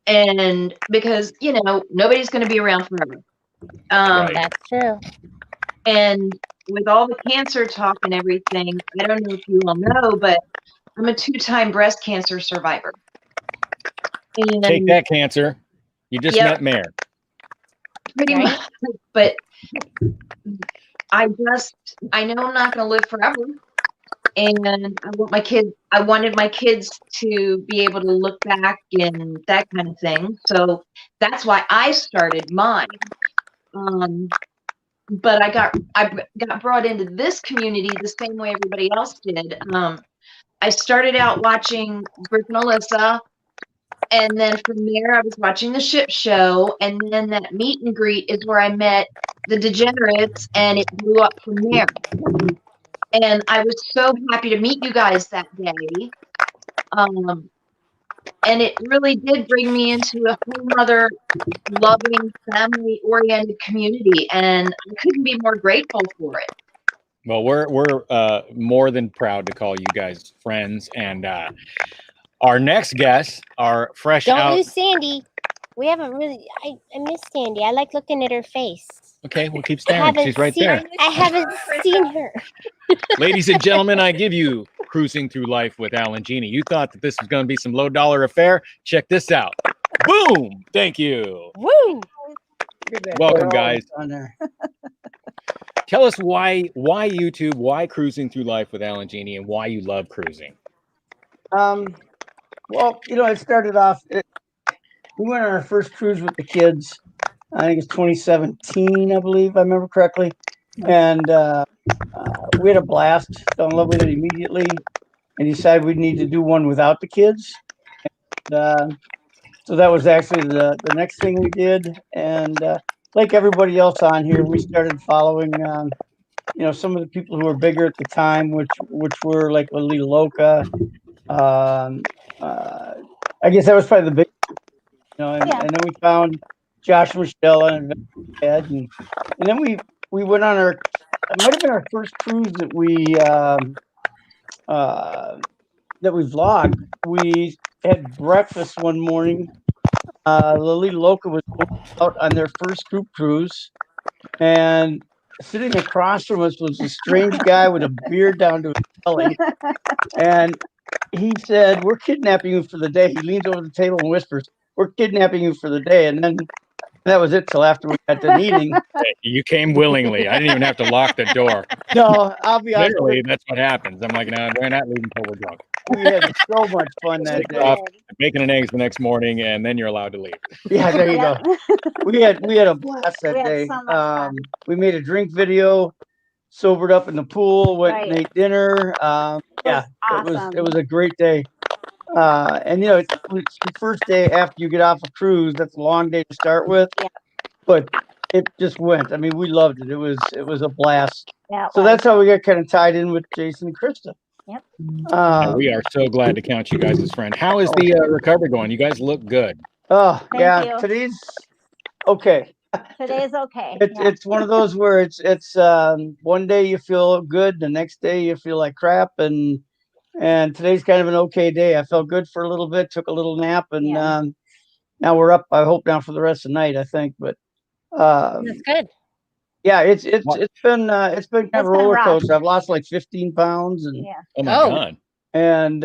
And because, you know, nobody's going to be around forever. Right. That's true. And with all the cancer talk and everything, I don't know if you all know, but I'm a 2-time breast cancer survivor. And Take that, cancer. You just Yep. met Mayor. pretty Right. much, but I know I'm not going to live forever. And I wanted my kids to be able to look back and that kind of thing. So that's why I started mine. But I got brought into this community the same way everybody else did. I started out watching Brick and Alyssa, and then from there I was watching the ship show, and then that meet and greet is where I met the Degenerates, and it blew up from there. And I was so happy to meet you guys that day. And it really did bring me into a whole other loving, family-oriented community, and I couldn't be more grateful for it. Well, we're more than proud to call you guys friends, and our next guests are fresh Don't out. lose Sandy. We haven't really. I miss Sandy. I like looking at her face. Okay, we'll keep I staring. haven't She's right seen, there. I haven't seen her. Ladies and gentlemen, I give you Cruising Through Life with Alan and Genie. You thought that this was going to be some low-dollar affair? Check this out. Boom! Thank you. Woo! Welcome, guys. Tell us why YouTube, why Cruising Through Life with Alan and Genie, and why you love cruising. Well, you know, it started off. We went on our first cruise with the kids. I think it's 2017, I believe, if I remember correctly. And we had a blast. Fell in love with it immediately, and decided we need to do one without the kids. And, so that was actually the next thing we did. And like everybody else on here, we started following, you know, some of the people who were bigger at the time, which were like Lily Loca. I guess that was probably the big, you know, and then we found Josh and Michelle and Ed, and then we went on our, it might have been our first cruise that we vlogged. We had breakfast one morning. Lily Loca was out on their first group cruise, and sitting across from us was a strange guy with a beard down to his belly, and he said, "We're kidnapping you for the day." He leans over the table and whispers, "We're kidnapping you for the day." And then that was it till after we got done eating. You came willingly. I didn't even have to lock the door. No, I'll be honest. Literally, that's what happens. I'm like, no, we're not leaving until we're drunk. We had so much fun that Take day. off, bacon and eggs the next morning, and then you're allowed to leave. Yeah, there you go. We had a blast that day. We made a drink video, sobered up in the pool, went and ate dinner. Yeah, it was a great day. And you know, it's the first day after you get off a cruise. That's a long day to start with. Yeah. But it just went. I mean, we loved it. It was a blast. Yeah. So that's how we got kind of tied in with Jason and Krista. Yep. We are so glad to count you guys as friends. How is the recovery going? You guys look good. Oh, Thank yeah. you. Today's okay. Today's okay. It's one of those where it's one day you feel good, the next day you feel like crap, and today's kind of an okay day. I felt good for a little bit, took a little nap, and now we're up. I hope now for the rest of the night. I think, but That's good. yeah, it's been kind of a roller rough. coaster. I've lost like 15 pounds, and Oh my God. and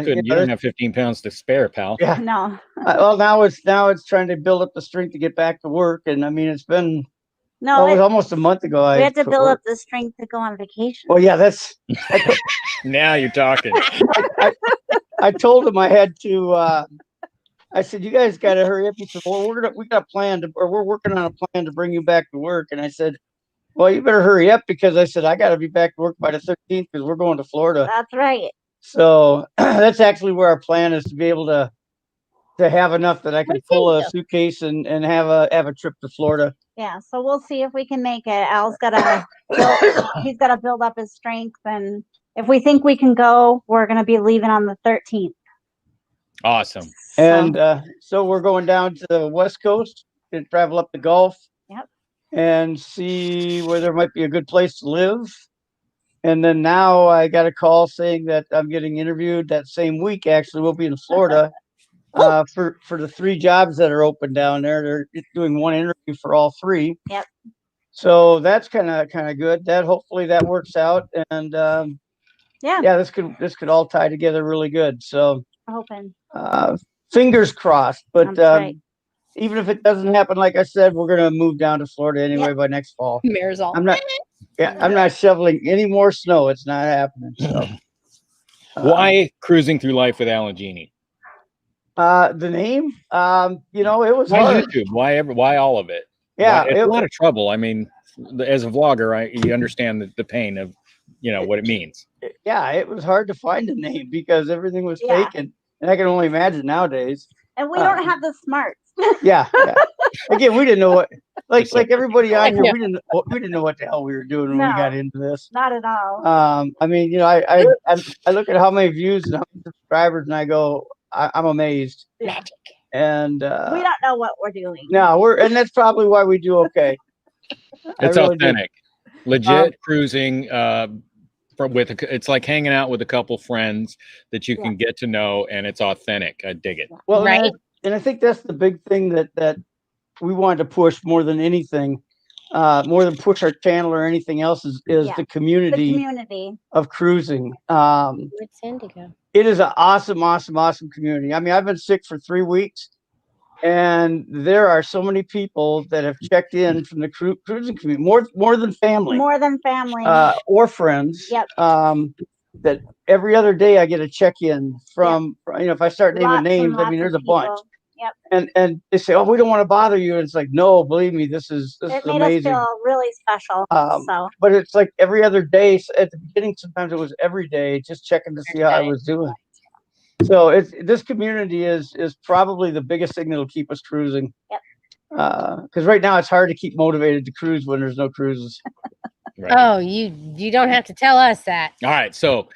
You don't have 15 pounds to spare, pal. yeah. No. Well, now it's trying to build up the strength to get back to work, and I mean it's been. No, Well, it was almost a month ago. we had to quit build work. up the strength to go on vacation. Well, yeah, that's. Now you're talking. I told him I had to. I said, "You guys got to hurry up." He said, "Well, we got a plan we're working on a plan to bring you back to work." And I said, "Well, you better hurry up because I said I got to be back to work by the 13th because we're going to Florida." That's right. So that's actually where our plan is, to be able to have enough that I can pull a suitcase and have a trip to Florida. Yeah, so we'll see if we can make it. Al's he's got to build up his strength, and if we think we can go, we're going to be leaving on the 13th. Awesome. And so we're going down to the West Coast and travel up the Gulf. Yep. And see where there might be a good place to live. And then now I got a call saying that I'm getting interviewed that same week. Actually, we'll be in Florida for the 3 jobs that are open down there. They're doing one interview for all 3. Yep. So that's kind of good. That hopefully that works out. And yeah, this could all tie together really good. So hoping. Fingers crossed. But right. even if it doesn't happen, like I said, we're gonna move down to Florida anyway by next fall. Marisol. I'm not shoveling any more snow. It's not happening. So. Why Cruising Through Life with Alan and Genie? The name, it was hard. YouTube? Why all of it? Yeah, it's a lot of trouble. I mean, as a vlogger, you understand the pain of, what it means. Yeah, it was hard to find a name because everything was fake, and I can only imagine nowadays. And we don't have the smarts. Yeah. Again, we didn't know what, like everybody on here, we didn't know what the hell we were doing when we got into this. Not at all. I mean, I look at how many views and how many subscribers, and I go, I'm amazed. Magic. And we don't know what we're doing. No, and that's probably why we do okay. It's really authentic, legit cruising. It's like hanging out with a couple friends that you can get to know, and it's authentic. I dig it. Well, right. And I think that's the big thing that we wanted to push more than anything, more than push our channel or anything else is the community of cruising. Where'd Sandy go? It is an awesome community. I mean, I've been sick for 3 weeks, and there are so many people that have checked in from the cruising community, more than family, or friends. Yep. That every other day I get a check-in from, if I start naming names, I mean, there's a bunch. Yep. And they say, "Oh, we don't want to bother you." And it's like, no, believe me, this is amazing. It made us feel really special. But it's like every other day. So at the beginning, sometimes it was every day, just checking to see how I was doing. So this community is probably the biggest thing that'll keep us cruising. Yep. Because right now it's hard to keep motivated to cruise when there's no cruises. Right. Oh, you don't have to tell us that. All right, so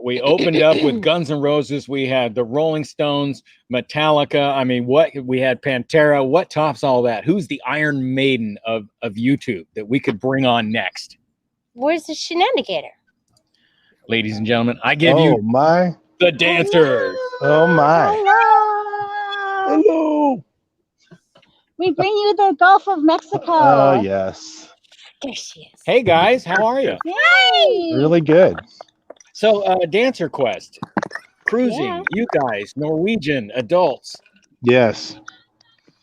we opened up with Guns N' Roses. We had the Rolling Stones, Metallica. I mean, we had Pantera. What tops all that? Who's the Iron Maiden of YouTube that we could bring on next? Where's the shenanigator? Ladies and gentlemen, I give you the dancers. Oh my! Hello. We bring you the Gulf of Mexico. Oh yes. There she is. Hey guys, how are you? Hey. Really good. So, Dancer Quest, cruising, you guys, Norwegian adults. Yes.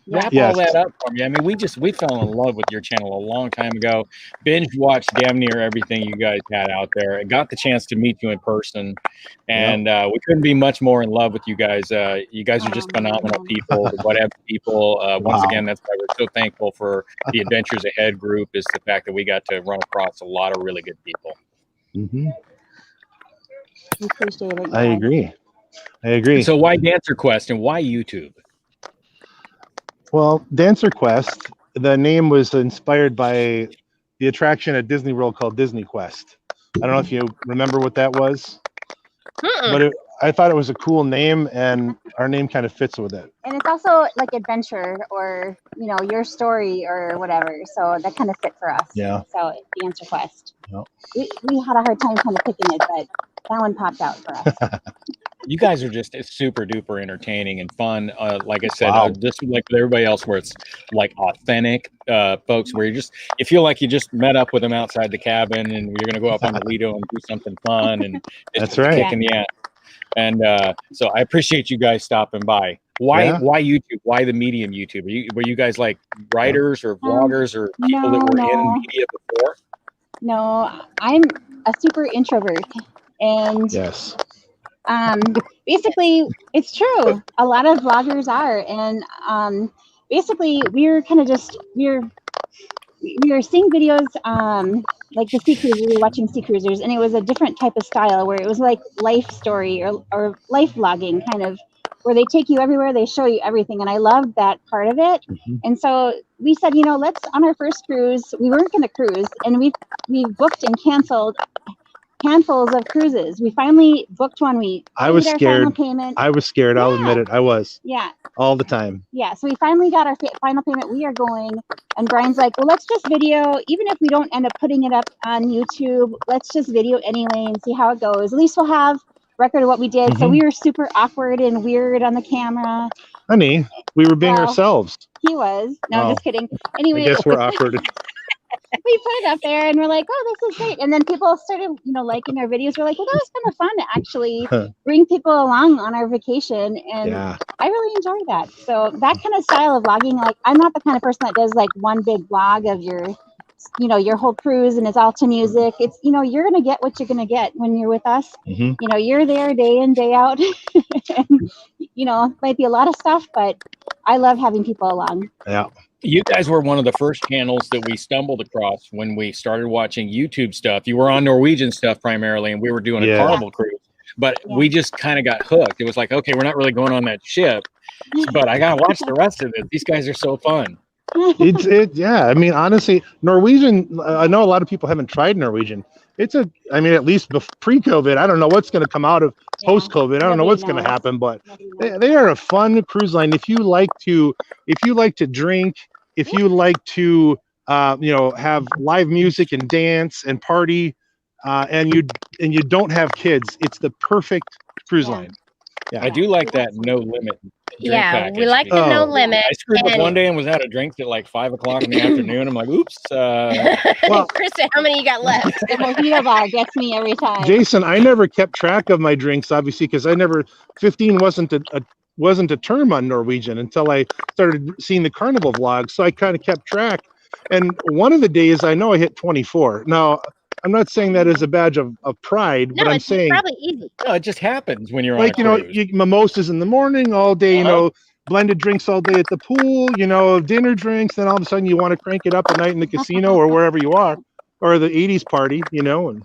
Wrap all that up for me. I mean, we fell in love with your channel a long time ago. Binge watched damn near everything you guys had out there. I got the chance to meet you in person, and we couldn't be much more in love with you guys. You guys are just phenomenal people, whatever people. Once again, that's why we're so thankful for the Adventures Ahead group, is the fact that we got to run across a lot of really good people. Mm-hmm. Appreciate it. I agree. So why Dancer Quest and why YouTube? Well, Dancer Quest, the name was inspired by the attraction at Disney World called Disney Quest. I don't know if you remember what that was, but I thought it was a cool name, and our name kind of fits with it. And it's also like adventure, or your story or whatever. So that kind of fit for us. Yeah. So Dancer Quest. Yep. We had a hard time kind of picking it, but that one popped out for us. You guys are just super duper entertaining and fun. Like I said, just like with everybody else, where it's like authentic folks, where you feel like you just met up with them outside the cabin, and you're gonna go up on the Lido and do something fun, and that's right. Kicking the ass. And so I appreciate you guys stopping by. Why YouTube? Why the medium YouTube? Were you guys like writers or vloggers or people that were in media before? No, I'm a super introvert, and yes. Basically, it's true. A lot of vloggers are, and basically, we're kind of we're we were seeing videos, like the sea cruisers, we were watching sea cruisers, and it was a different type of style where it was like life story or life vlogging kind of, where they take you everywhere, they show you everything, and I loved that part of it. And so we said, you know, let's, on our first cruise, we weren't going to cruise, and we booked and canceled handfuls of cruises. We finally booked one. I was paid our scared. final payment. I was scared. I'll admit it. I was. Yeah. All the time. Yeah. So we finally got our final payment. We are going. And Brian's like, well, let's just video. Even if we don't end up putting it up on YouTube, let's just video anyway and see how it goes. At least we'll have record of what we did. So we were super awkward and weird on the camera. Honey, we were being ourselves. He was. No, I'm just kidding. Anyway. I guess we're awkward. We put it up there and we're like, oh, this is great. And then people started, you know, liking our videos. We're like, well, that was kind of fun to actually bring people along on our vacation. And I really enjoyed that. So that kind of style of vlogging, like, I'm not the kind of person that does like one big vlog of your, you know, your whole cruise and it's all to music. It's, you know, you're going to get what you're going to get when you're with us. You know, you're there day in, day out. And, you know, might be a lot of stuff, but I love having people along. Yeah. You guys were one of the first channels that we stumbled across when we started watching YouTube stuff. You were on Norwegian stuff primarily, and we were doing a Carnival cruise. But we just kind of got hooked. It was like, okay, we're not really going on that ship, but I gotta watch the rest of it. These guys are so fun. Yeah. I mean, honestly, Norwegian. I know a lot of people haven't tried Norwegian. I mean, at least pre-COVID. I don't know what's going to come out of post-COVID. I don't know what's going to happen, but they are a fun cruise line. If you like to drink, if you like to, you know, have live music and dance and party, and you don't have kids, it's the perfect cruise line. Yeah, I do like that no limit. We like the no limit. I screwed up one day and was out of drinks at like 5 o'clock in the afternoon. I'm like, oops. Well, Krista, how many you got left? The mojito bar gets me every time. Jason, I never kept track of my drinks, obviously, because 15 wasn't a term on Norwegian until I started seeing the Carnival vlogs. So I kind of kept track. And one of the days I know I hit 24. Now, I'm not saying that as a badge of pride, but I'm saying probably easy. No, it just happens when you're like, on a cruise. Mimosas in the morning, all day, you know, blended drinks all day at the pool, you know, dinner drinks. Then all of a sudden you want to crank it up at night in the casino or wherever you are, or the 80s party, you know. And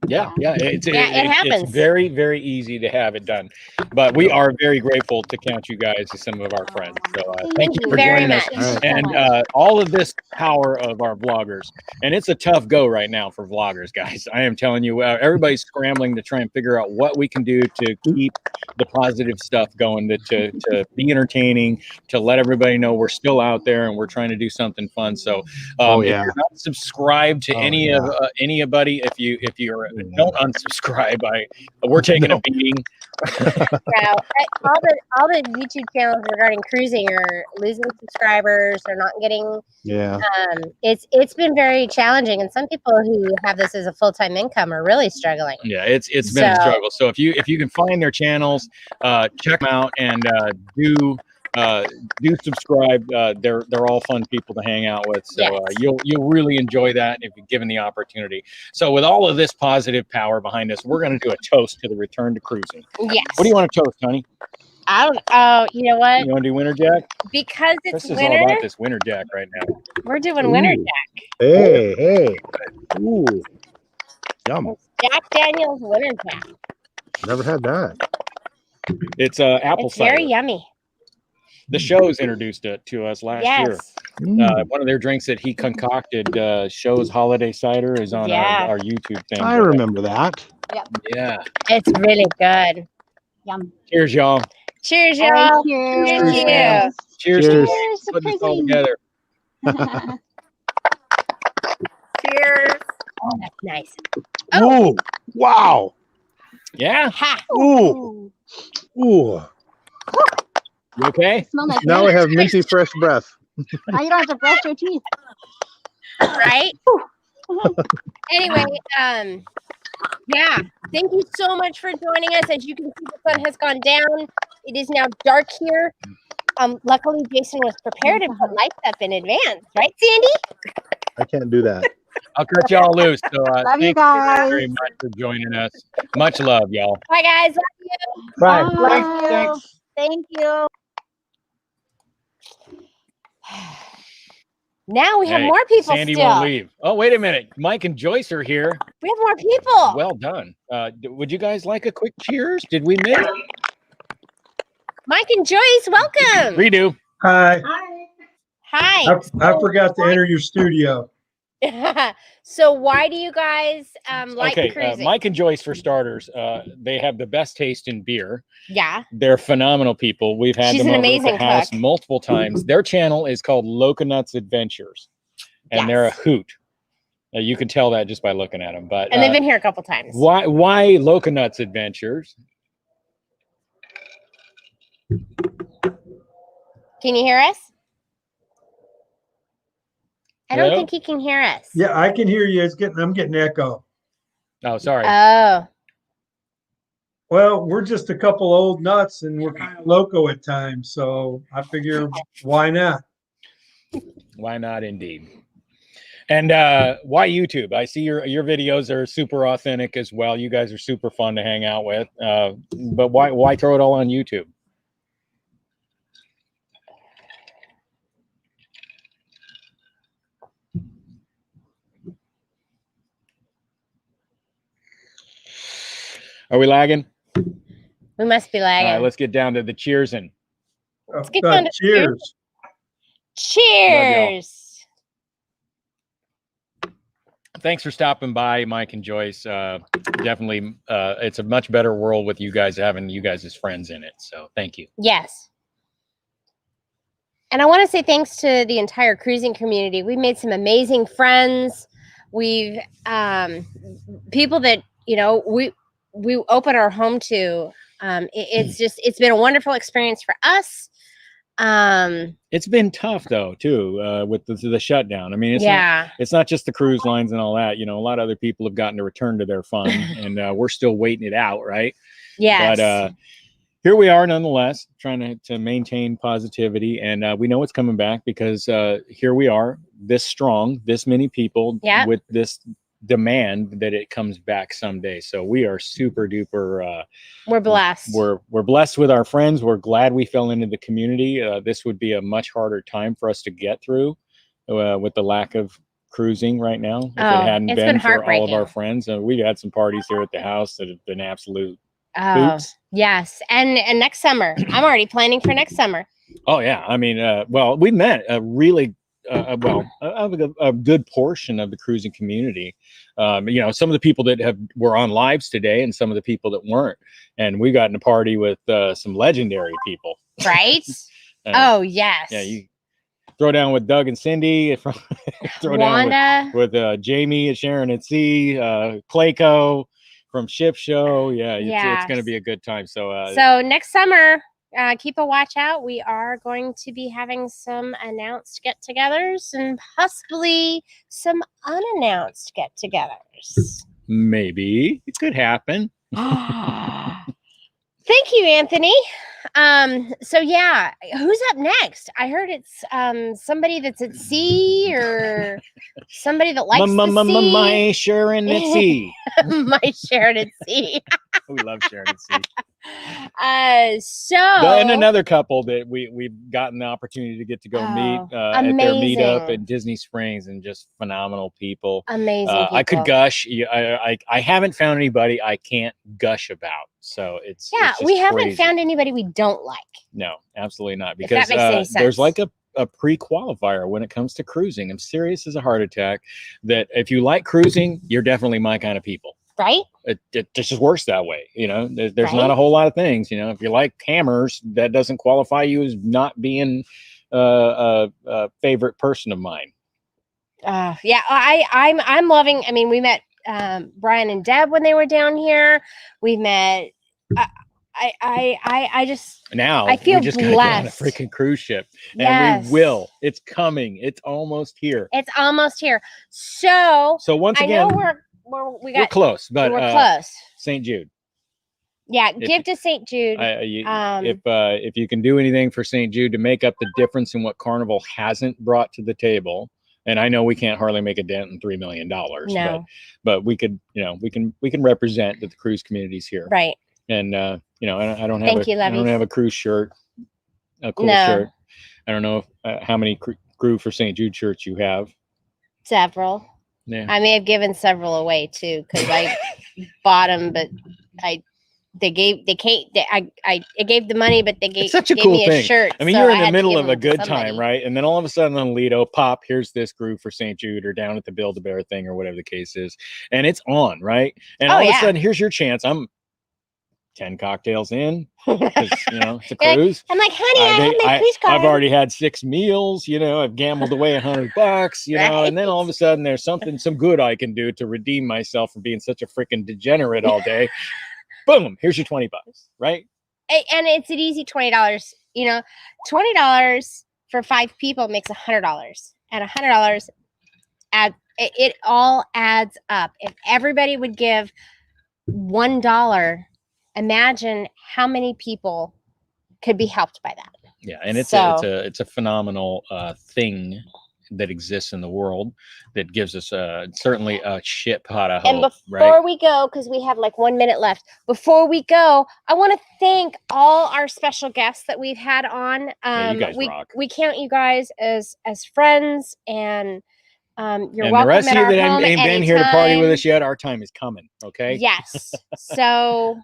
it happens. It's very, very easy to have it done. But we are very grateful to count you guys as some of our friends. So thank you for joining us. And all of this power of our vloggers. And it's a tough go right now for vloggers, guys. I am telling you, everybody's scrambling to try and figure out what we can do to keep the positive stuff going, to be entertaining, to let everybody know we're still out there and we're trying to do something fun. So if you're not subscribed to anybody, if you're don't unsubscribe. We're taking a beating. All the YouTube channels regarding cruising are losing subscribers. They're not getting. It's been very challenging, and some people who have this as a full-time income are really struggling. Yeah, it's been a struggle. So if you can find their channels, check them out and do subscribe. They're all fun people to hang out with. So you'll really enjoy that if you're given the opportunity. So with all of this positive power behind us, we're going to do a toast to the return to cruising. Yes. What do you want to toast, honey? I don't. Oh, you know what? You want to do Winter Jack? Because it's Chris winter. is all about this Winter Jack right now. We're doing Winter Jack. Hey. Ooh. Yum. Jack Daniel's Winter Jack. Never had that. It's apple cider. Very yummy. The show's introduced it to us last year. One of their drinks that he concocted, Show's Holiday Cider, is on our YouTube thing. I remember that. Yep. Yeah. It's really good. Yum. Cheers, y'all. Cheers, y'all. Cheers. Cheers. Cheers. Put this all together. Cheers. Oh, that's nice. Oh, wow. Yeah. Ha. Ooh. Ooh. You okay? Smell like Now I have minty fresh breath. Now you don't have to brush your teeth. Right? Anyway, yeah. Thank you so much for joining us. As you can see, the sun has gone down. It is now dark here. Luckily, Jason was prepared and put lights up in advance. Right, Sandy? I can't do that. I'll cut y'all loose. So Love you thank guys. you very much for joining us. Much love, y'all. Bye, guys. Love you. Bye. Bye. Thanks. Thank you. Now we have Hey, more people Sandy still. won't leave. Oh, wait a minute. Mike and Joyce are here. We have more people. Well done. Would you guys like a quick cheers? Did we miss? Mike and Joyce, welcome. Redo. Hi. Hi. I forgot to enter your studio. So why do you guys like Okay, cruising? Mike and Joyce, for starters, they have the best taste in beer. Yeah. They're phenomenal people. We've had She's them an over at amazing the house cook. multiple times. Their channel is called Loconuts Adventures, and they're a hoot. You can tell that just by looking at them. But and they've been here a couple times. Why Loconuts Adventures? Can you hear us? I don't Hello? think he can hear us. Yeah, I can hear you. I'm getting echo. Oh, sorry. Oh. Well, we're just a couple old nuts and we're kind of loco at times. So I figure, why not? Why not, indeed. And why YouTube? I see your videos are super authentic as well. You guys are super fun to hang out with. But why throw it all on YouTube? Are we lagging? We must be lagging. All right, let's get down to the cheersing. Let's get down to cheers. Cheers. Thanks for stopping by, Mike and Joyce. Definitely, it's a much better world with you guys having you guys as friends in it. So thank you. Yes. And I want to say thanks to the entire cruising community. We've made some amazing friends. We've people that, you know, we open our home to. It's been a wonderful experience for us. It's been tough though too, with the shutdown. I mean, it's not just the cruise lines and all that. You know, a lot of other people have gotten to return to their fun, and we're still waiting it out, right? Yes. But here we are, nonetheless, trying to maintain positivity, and we know it's coming back because here we are, this strong, this many people, with this demand that it comes back someday. So we are super duper we're blessed. We're blessed with our friends. We're glad we fell into the community. This would be a much harder time for us to get through with the lack of cruising right now. If it hadn't been for all of our friends, we had some parties here at the house that have been absolute hoops. Yes. And next summer, I'm already planning for next summer. Oh yeah. I mean, well, we met a really a good portion of the cruising community. You know, some of the people that were on lives today and some of the people that weren't. And we got in a party with some legendary people. Right? Oh, yes. Yeah, you throw down with Doug and Cindy. Throw Wanda. down with Jamie and Sharon at Sea, Clayco from Ship Show. Yeah, it's going to be a good time. So next summer, keep a watch out. We are going to be having some announced get-togethers and possibly some unannounced get-togethers. Maybe it could happen. Thank you, Anthony. So yeah, who's up next? I heard it's somebody that's at sea or somebody that likes the sea. My Sharon at Sea. My Sharon at Sea. We love Sharon at Sea. And another couple that we've gotten the opportunity to get to go meet at their meetup in Disney Springs, and just phenomenal people. Amazing people. I could gush. I haven't found anybody I can't gush about. So it's we haven't crazy. found anybody we don't like. No, absolutely not. Because that makes any sense. There's like a pre-qualifier when it comes to cruising. I'm serious as a heart attack that if you like cruising, you're definitely my kind of people. Right? It just works that way. You know, there's not a whole lot of things. You know, if you like hammers, that doesn't qualify you as not being a favorite person of mine. Yeah, I'm loving. I mean, we met Brian and Deb when they were down here. We met. I feel we just blessed. got on a freaking cruise ship, and we will. It's coming. It's almost here. It's almost here. So once again, I know we're close, but we're close. St. Jude. Yeah, give to St. Jude. If you can do anything for St. Jude to make up the difference in what Carnival hasn't brought to the table, and I know we can't hardly make a dent in $3 million. No. but we could, we can represent that the cruise community's here, right? And I don't have I don't have a cruise shirt, a cool shirt. I don't know how many Groove for St. Jude shirts you have? Several. Yeah. I may have given several away too because I bought them, but I gave the money, but they gave It's such a gave cool me a thing. shirt. I mean, so you're in I the had to middle give of a them to good somebody. time, right? And then all of a sudden on Lido, pop, here's this Groove for St. Jude or down at the Build-A-Bear thing or whatever the case is. And it's on, right? And all of a sudden, here's your chance. I'm 10 cocktails in because, you know, it's a cruise. I'm like, honey, I have my cruise card. I've already had 6 meals, you know, I've gambled away $100, you know, and then all of a sudden there's some good I can do to redeem myself from being such a freaking degenerate all day. Boom, here's your $20, right? And it's an easy $20. You know, $20 for 5 people makes $100, and $100 it all adds up. If everybody would give $1, imagine how many people could be helped by that. Yeah, and it's a phenomenal thing that exists in the world that gives us certainly a shit pot of hope. And before we go, because we have like 1 minute left, before we go, I want to thank all our special guests that we've had on. You guys rock. We count you guys as friends, and you're welcome the rest at of you our that home ain't been here to party with us yet, our time is coming. Okay. Yes. So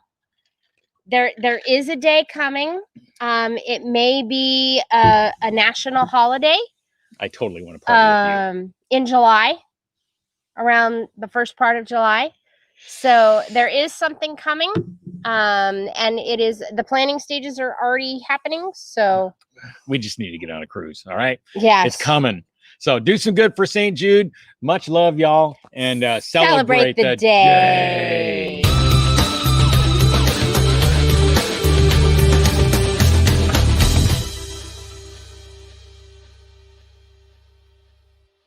there is a day coming. It may be a national holiday. I totally want to party with you. In July, around the first part of July. So there is something coming. And it is, the planning stages are already happening. So we just need to get on a cruise. All right. Yeah. It's coming. So do some good for St. Jude. Much love, y'all. And celebrate the day.